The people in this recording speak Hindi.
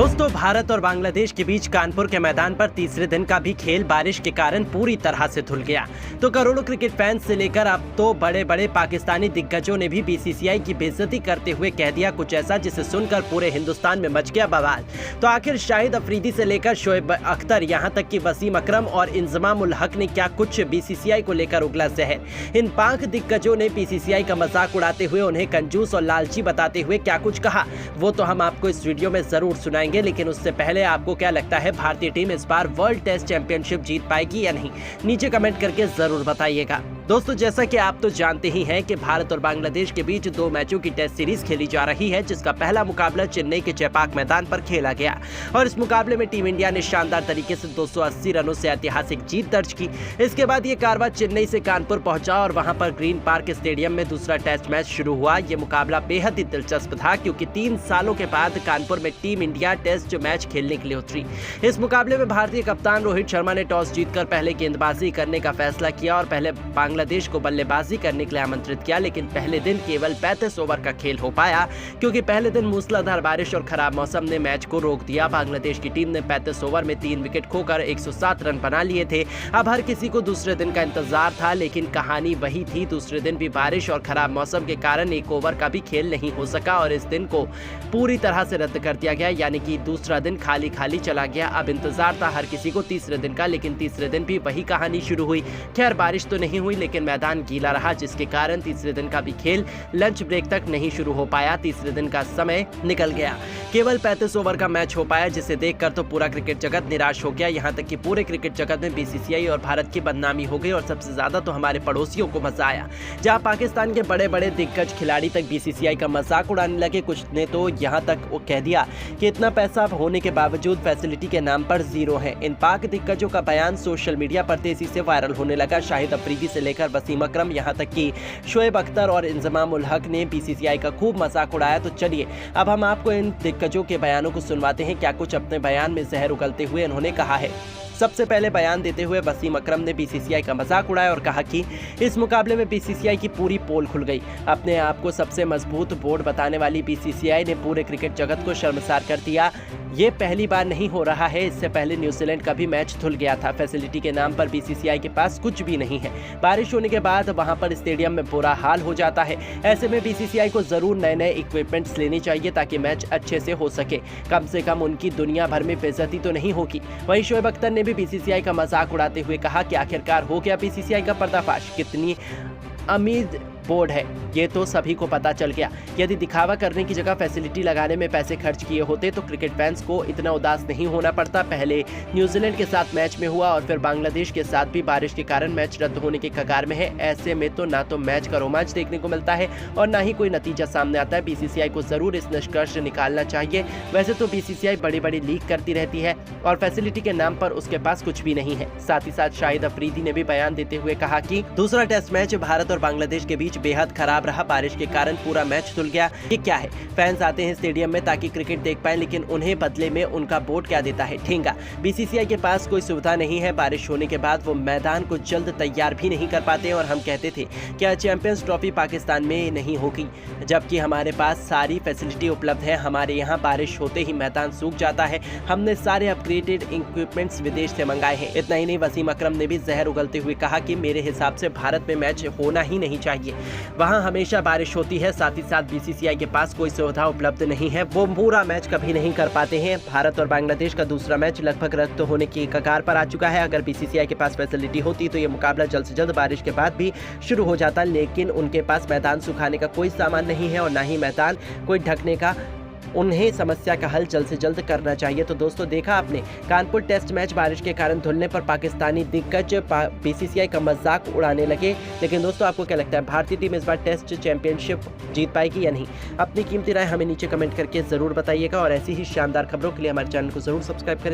दोस्तों, भारत और बांग्लादेश के बीच कानपुर के मैदान पर तीसरे दिन का भी खेल बारिश के कारण पूरी तरह से धुल गया। तो करोड़ों क्रिकेट फैंस से लेकर अब तो बड़े बड़े पाकिस्तानी दिग्गजों ने भी बीसीसीआई की बेइज्जती करते हुए कह दिया कुछ ऐसा जिसे सुनकर पूरे हिंदुस्तान में मच गया बवाल। तो आखिर शाहिद अफरीदी से लेकर शोएब अख्तर, यहाँ तक कि वसीम अकरम और इंजमाम उल हक ने क्या कुछ बीसीसीआई को लेकर उगला जहर। इन पाक दिग्गजों ने बीसीसीआई का मजाक उड़ाते हुए उन्हें कंजूस और लालची बताते हुए क्या कुछ कहा, वो तो हम आपको इस वीडियो में जरूर सुनाएंगे। लेकिन उससे पहले आपको क्या लगता है, भारतीय टीम इस बार वर्ल्ड टेस्ट चैंपियनशिप जीत पाएगी या नहीं? नीचे कमेंट करके जरूर बताइएगा। दोस्तों, जैसा कि आप तो जानते ही हैं कि भारत और बांग्लादेश के बीच 2 मैचों की टेस्ट सीरीज खेली जा रही है, जिसका पहला मुकाबला चेन्नई के चेपाक मैदान पर खेला गया और इस मुकाबले में टीम इंडिया ने शानदार तरीके से 280 रनों से ऐतिहासिक जीत दर्ज की। इसके बाद ये कारवां चेन्नई से कानपुर पहुंचा और वहां पर ग्रीन पार्क स्टेडियम में दूसरा टेस्ट मैच शुरू हुआ। ये मुकाबला बेहद ही दिलचस्प था क्योंकि 3 सालों के बाद कानपुर में टीम इंडिया टेस्ट मैच खेलने के लिए उतरी। इस मुकाबले में भारतीय कप्तान रोहित शर्मा ने टॉस जीतकर पहले गेंदबाजी करने का फैसला किया और पहले बांग्लादेश को बल्लेबाजी करने के लिए आमंत्रित किया। लेकिन पहले दिन केवल 35 ओवर का खेल हो पाया क्योंकि पहले दिन मूसलाधार बारिश और खराब मौसम ने मैच को रोक दिया। बांग्लादेश की टीम ने 35 ओवर में 3 विकेट खोकर 107 रन बना लिए थे। अब हर किसी को दूसरे दिन का इंतजार था, लेकिन कहानी वही थी। दूसरे दिन भी बारिश और खराब मौसम के कारण 1 ओवर का भी खेल नहीं हो सका और इस दिन को पूरी तरह से रद्द कर दिया गया, यानी कि दूसरा दिन खाली खाली चला गया। अब इंतजार था हर किसी को तीसरे दिन का, लेकिन तीसरे दिन भी वही कहानी शुरू हुई। खैर, बारिश तो नहीं हुई लेकिन मैदान गीला रहा, जिसके कारण तीसरे दिन का भी खेल लंच ब्रेक तक नहीं शुरू हो पाया। तीसरे दिन का समय निकल गया, केवल 35 ओवर का मैच हो पाया, जिसे देखकर तो पूरा क्रिकेट जगत निराश हो गया। यहाँ तक कि पूरे क्रिकेट जगत में बीसीसीआई और भारत की बदनामी हो गई और सबसे ज्यादा तो हमारे पड़ोसियों को मजा आया, जहाँ पाकिस्तान के बड़े बड़े दिग्गज खिलाड़ी तक बीसीसीआई का मजाक उड़ाने लगे। कुछ ने तो यहाँ तक वो कह दिया कि इतना पैसा होने के बावजूद फैसिलिटी के नाम पर जीरो है। इन पाक दिग्गजों का बयान सोशल मीडिया पर तेजी से वायरल होने लगा। शाहिद अफरीदी से लेकर वसीम अकरम, यहाँ तक कि शोएब अख्तर और इंजमाम उल हक ने बीसीसीआई का खूब मजाक उड़ाया। तो चलिए अब हम आपको इन दिग्गजों के बयानों को सुनवाते हैं, क्या कुछ अपने बयान में जहर उगलते हुए इन्होंने कहा है। सबसे पहले बयान देते हुए वसीम अकरम ने बीसीसीआई का मजाक उड़ाया और कहा कि इस मुकाबले में बीसीसीआई की पूरी पोल खुल गई। अपने आप को सबसे मजबूत बोर्ड बताने वाली बीसीसीआई ने पूरे क्रिकेट जगत को शर्मसार कर दिया। ये पहली बार नहीं हो रहा है, इससे पहले न्यूजीलैंड का भी मैच धुल गया था। फैसिलिटी के नाम पर बीसीसीआई के पास कुछ भी नहीं है। बारिश होने के बाद वहां पर स्टेडियम में बुरा हाल हो जाता है। ऐसे में बीसीसीआई को जरूर नए इक्विपमेंट्स लेने चाहिए ताकि मैच अच्छे से हो सके। कम से कम उनकी दुनिया भर में बेइज्जती तो नहीं होगी। वहीं शोएब अख्तर ने भी बीसीसीआई का मजाक उड़ाते हुए कहा कि आखिरकार हो गया बीसीसीआई का पर्दाफाश। कितनी अमीर बोर्ड है ये तो सभी को पता चल गया। यदि दिखावा करने की जगह फैसिलिटी लगाने में पैसे खर्च किए होते तो क्रिकेट फैंस को इतना उदास नहीं होना पड़ता। पहले न्यूजीलैंड के साथ मैच में हुआ और फिर बांग्लादेश के साथ भी बारिश के कारण मैच रद्द होने के कगार में है। ऐसे में तो ना तो मैच का रोमांच देखने को मिलता है और ना ही कोई नतीजा सामने आता है। बीसीसीआई को जरूर इस निष्कर्ष निकालना चाहिए। वैसे तो बीसीसीआई बड़ी बड़ी लीक करती रहती है और फैसिलिटी के नाम पर उसके पास कुछ भी नहीं है। साथ ही साथ शाहिद अफरीदी ने भी बयान देते हुए कहा कि दूसरा टेस्ट मैच भारत और बांग्लादेश के बीच बेहद खराब रहा। बारिश के कारण पूरा मैच धुल गया। ये क्या है, फैंस आते हैं स्टेडियम में ताकि क्रिकेट देख पाएं, लेकिन उन्हें बदले में उनका बोर्ड क्या देता है? ठेंगा। बीसीसीआई के पास कोई सुविधा नहीं है। बारिश होने के बाद वो मैदान को जल्द तैयार भी नहीं कर पाते और हम कहते थे क्या चैंपियंस ट्रॉफी पाकिस्तान में नहीं होगी, जबकि हमारे पास सारी फैसिलिटी उपलब्ध है। हमारे यहाँ बारिश होते ही मैदान सूख जाता है। हमने सारे अपग्रेडेड इक्विपमेंट्स विदेश से मंगाए हैं। इतना ही नहीं, वसीम अकरम ने भी जहर उगलते हुए कहा कि मेरे हिसाब से भारत में मैच होना ही नहीं चाहिए। वहां हमेशा बारिश होती है। साथ ही साथ बीसीसीआई के पास कोई सुविधा उपलब्ध नहीं है। वो पूरा मैच कभी नहीं कर पाते हैं। भारत और बांग्लादेश का दूसरा मैच लगभग रद्द होने की कगार पर आ चुका है। अगर बीसीसीआई के पास फैसिलिटी होती तो ये मुकाबला जल्द से जल्द बारिश के बाद भी शुरू हो जाता, लेकिन उनके पास मैदान सुखाने का कोई सामान नहीं है और ना ही मैदान कोई ढकने का। उन्हें समस्या का हल जल्द से जल्द करना चाहिए। तो दोस्तों, देखा आपने, कानपुर टेस्ट मैच बारिश के कारण धुलने पर पाकिस्तानी दिग्गज बीसीसीआई का मजाक उड़ाने लगे। लेकिन दोस्तों, आपको क्या लगता है, भारतीय टीम इस बार टेस्ट चैंपियनशिप जीत पाएगी या नहीं? अपनी कीमती राय हमें नीचे कमेंट करके जरूर बताइएगा और ऐसी ही शानदार खबरों के लिए हमारे चैनल को जरूर सब्सक्राइब करें।